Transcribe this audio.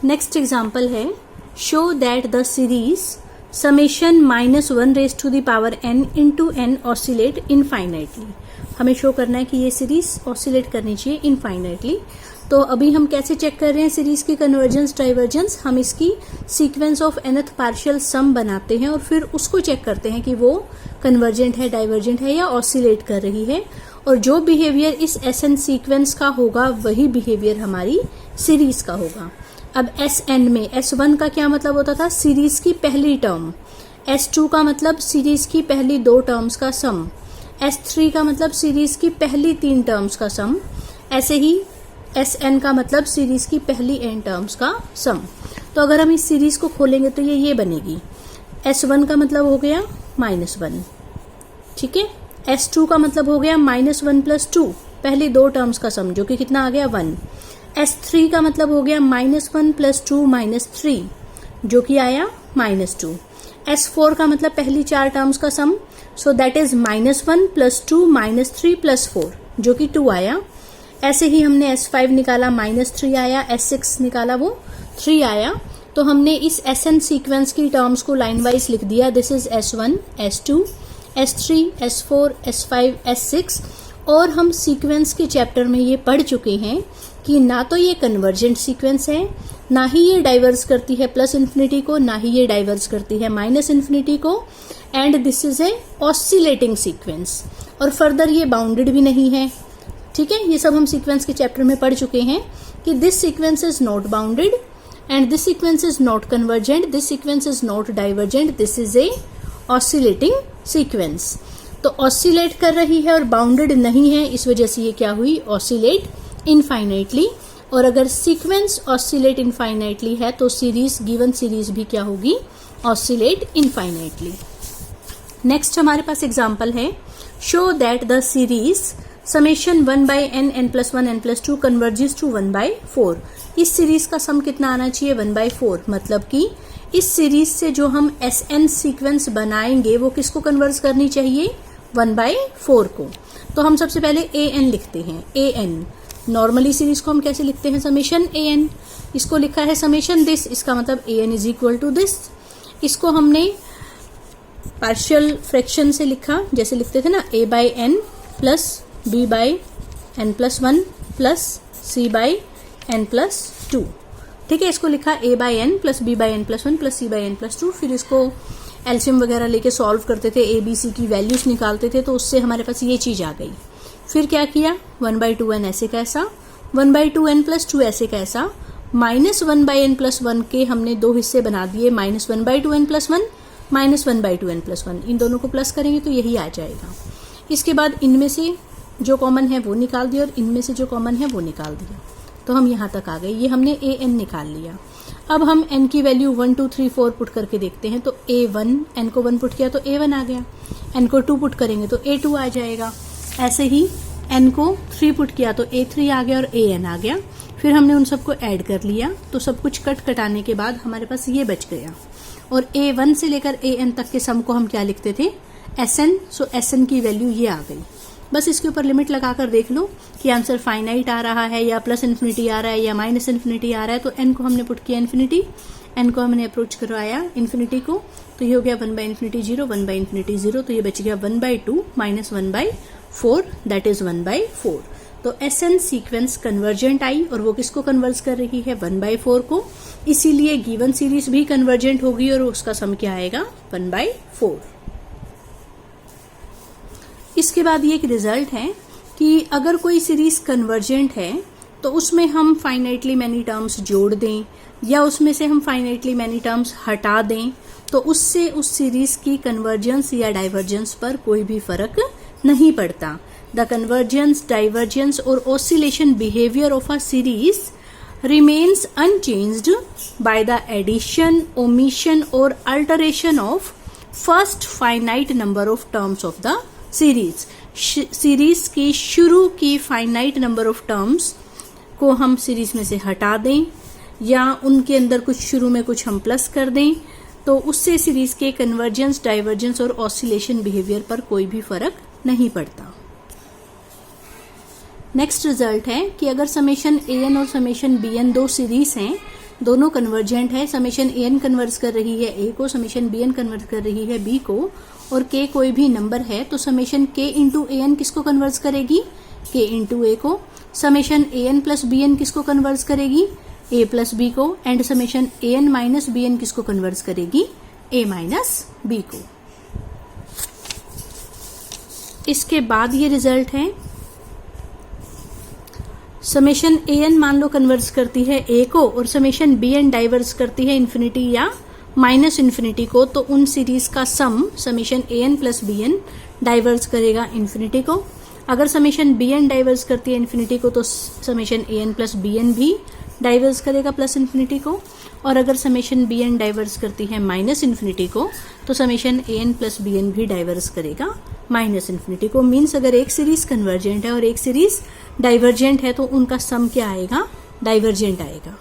Next example है show that the series summation -1 raise to the power n into n oscillate infinitely. हमें show करना है कि ये सीरीज ऑसिलेट करनी चाहिए इनफाइनाइटली। तो अभी हम कैसे चेक कर रहे हैं सीरीज की कन्वर्जेंस डाइवर्जेंस? हम इसकी सीक्वेंस ऑफ nth पार्शियल सम बनाते हैं और फिर उसको चेक करते हैं कि वो कन्वर्जेंट है, डाइवर्जेंट है या ऑसिलेट कर रही है। और जो बिहेवियर इस SN सीक्वेंस का होगा वही बिहेवियर हमारी सीरीज का होगा। अब SN में S1 का क्या मतलब होता था? सीरीज की पहली टर्म। S2 का मतलब सीरीज की पहली 2 टर्म्स का सम। S3 का मतलब सीरीज की पहली 3 टर्म्स का सम। ऐसे ही SN का मतलब सीरीज की पहली n टर्म्स का सम। तो अगर हम इस सीरीज को खोलेंगे तो ये बनेगी। S1 का मतलब हो गया -1, ठीक है। S2 का मतलब हो गया -1 + 2, पहली 2 टर्म्स का सम, जो कि कितना आ गया 1। S3 का मतलब हो गया -1 + 2 - 3, जो कि आया -2। S4 का मतलब पहली 4 टर्म्स का सम, सो दैट इज -1 + 2 - 3 + 4, जो कि 2 आया। ऐसे ही हमने S5 निकाला, -3 आया। S6 निकाला, वो 3 आया। तो हमने इस SN सीक्वेंस की टर्म्स को लाइन वाइज लिख दिया। This is S1, S2, S3, S4, S5, S6। और हम सीक्वेंस के चैप्टर में ये पढ़ चुके हैं कि ना तो ये कन्वर्जेंट सीक्वेंस है, ना ही ये डाइवर्स करती है +∞ को, ना ही ये डाइवर्स करती है -∞ को। And this is a oscillating sequence. और फर्दर ये बाउंडेड भी नहीं है, ठीक है। ये सब हम सीक्वेंस के चैप्टर में पढ़ चुके हैं कि this sequence is not bounded and this sequence is not convergent, this sequence is not divergent, this is a oscillating sequence. तो ऑसिलेट कर रही है और बाउंडेड नहीं है, इस वजह से ये क्या हुई? Oscillate infinitely. और अगर सीक्वेंस ऑसिलेट इनफाइनाइटली है तो सीरीज, गिवन सीरीज भी क्या होगी? Oscillate infinitely. नेक्स्ट हमारे पास एग्जांपल है show that the series summation 1/n n+1 n+2 converges to 1/4। इस सीरीज का सम कितना आना चाहिए? 1/4। मतलब कि इस सीरीज से जो हम SN सीक्वेंस बनाएंगे वो किसको कन्वर्ज करनी चाहिए? 1/4 को। तो हम सबसे पहले AN लिखते हैं। AN नॉर्मली सीरीज को हम कैसे लिखते हैं? Summation AN। इसको लिखा है समेशन दिस, इसका मतलब AN = दिस। इसको हमने पार्शियल फ्रैक्शन से लिखा, जैसे लिखते थे ना, A/n + B/n+1 + C/n+2, ठीक है। इसको लिखा A/n + B/n+1 + C/n+2। फिर इसको एलसीएम वगैरह लेके सॉल्व करते थे, ABC की वैल्यूज निकालते थे, तो उससे हमारे पास ये चीज आ गई। फिर क्या किया? 1/2n ऐसे कैसा, 1/2n + 2 ऐसे कैसा, -1/n+1 के हमने 2 हिस्से बना दिए, -1/2n + 1 -1/2n + 1। इन दोनों को प्लस करेंगे तो यही आ जाएगा। इसके बाद इनमें से जो कॉमन है वो निकाल दिया और इनमें से जो कॉमन है वो निकाल दिया, तो हम यहाँ तक आ गए। ये हमने AN निकाल लिया। अब हम n की वैल्यू 1 2 3 4 पुट करके देखते हैं। तो A1, n को 1 पुट किया तो A1 आ गया, n को 2 पुट करेंगे तो A2 आ जाएगा। ऐसे ही n को 3 पुट किया तो A3 आ गया और AN आ गया। फिर हमने उन सबको ऐड कर लिया, तो सब कुछ कटाने के बाद हमारे पास ये बच गया। और A1 से लेकर AN तक के सम को हम क्या लिखते थे? SN। सो SN की वैल्यू ये आ गई। बस इसके ऊपर लिमिट लगाकर देख लो कि आंसर फाइनाइट आ रहा है या +∞ आ रहा है या -∞ आ रहा है। तो n को हमने पुट किया ∞, n को हमने अप्रोच करवाया ∞ को, तो ये हो गया 1/∞ 0, 1/∞ 0, तो ये बच गया 1/2 - 1/4, दैट इज 1/4। तो SN सीक्वेंस कन्वर्जेंट आई और वो किसको कन्वर्ज कर रही है? 1/4 को। इसीलिए गिवन सीरीज भी कन्वर्जेंट होगी और उसका सम क्या आएगा? 1/4। इसके बाद ये एक रिजल्ट है कि अगर कोई सीरीज कन्वर्जेंट है तो उसमें हम फाइनाइटली मैनी टर्म्स जोड़ दें या उसमें से हम फाइनाइटली मैनी टर्म्स हटा दें, तो उससे उस सीरीज की कन्वर्जेंस या डाइवर्जेंस पर कोई भी फर्क नहीं पड़ता। द कन्वर्जेंस, डाइवर्जेंस और oscillation behaviour of a series remains unchanged by the addition, omission or alteration of first finite number of terms of the series। Series की शुरू की फाइनाइट नंबर ऑफ टर्म्स को हम सीरीज में से हटा दें या उनके अंदर कुछ शुरू में कुछ हम प्लस कर दें, तो उससे सीरीज के कन्वर्जेंस, डाइवर्जेंस और ऑसिलेशन बिहेवियर पर कोई भी फर्क नहीं पड़ता। नेक्स्ट रिजल्ट है कि अगर समेशन AN और समेशन BN 2 सीरीज हैं दोनों कन्वर्जेंट है, समेशन ए एन कन्वर्स कर रही है ए को, समेशन बी एन कन्वर्स कर रही है बी को, और के कोई भी नंबर है तो समेशन के इंटू ए एन किसको कन्वर्स करेगी, के इंटू ए को, summation A N plus B n किसको कन्वर्स करेगी, ए प्लस बी को, and summation A n minus b n किसको कन्वर्स करेगी, ए माइनस बी को। इसके बाद ये रिजल्ट है, समेशन ए एन मान लो कन्वर्स करती है ए को और समेशन बी एन डाइवर्स करती है इन्फिनिटी या माइनस इन्फिनिटी को, तो उन सीरीज का sum summation A N plus B N diverge करेगा इन्फिनिटी को। अगर समेशन बी एन डाइवर्स करती है इन्फिनिटी को तो summation A N plus B N भी डाइवर्स करेगा प्लस इन्फिनिटी को, और अगर समेशन बी एन डाइवर्स करती है माइनस इन्फिनिटी को तो summation A N plus B N भी डाइवर्स करेगा माइनस इन्फिनिटी को। मीन्स अगर एक सीरीज कन्वर्जेंट है और एक सीरीज डाइवर्जेंट है तो उनका सम क्या आएगा, डाइवर्जेंट आएगा।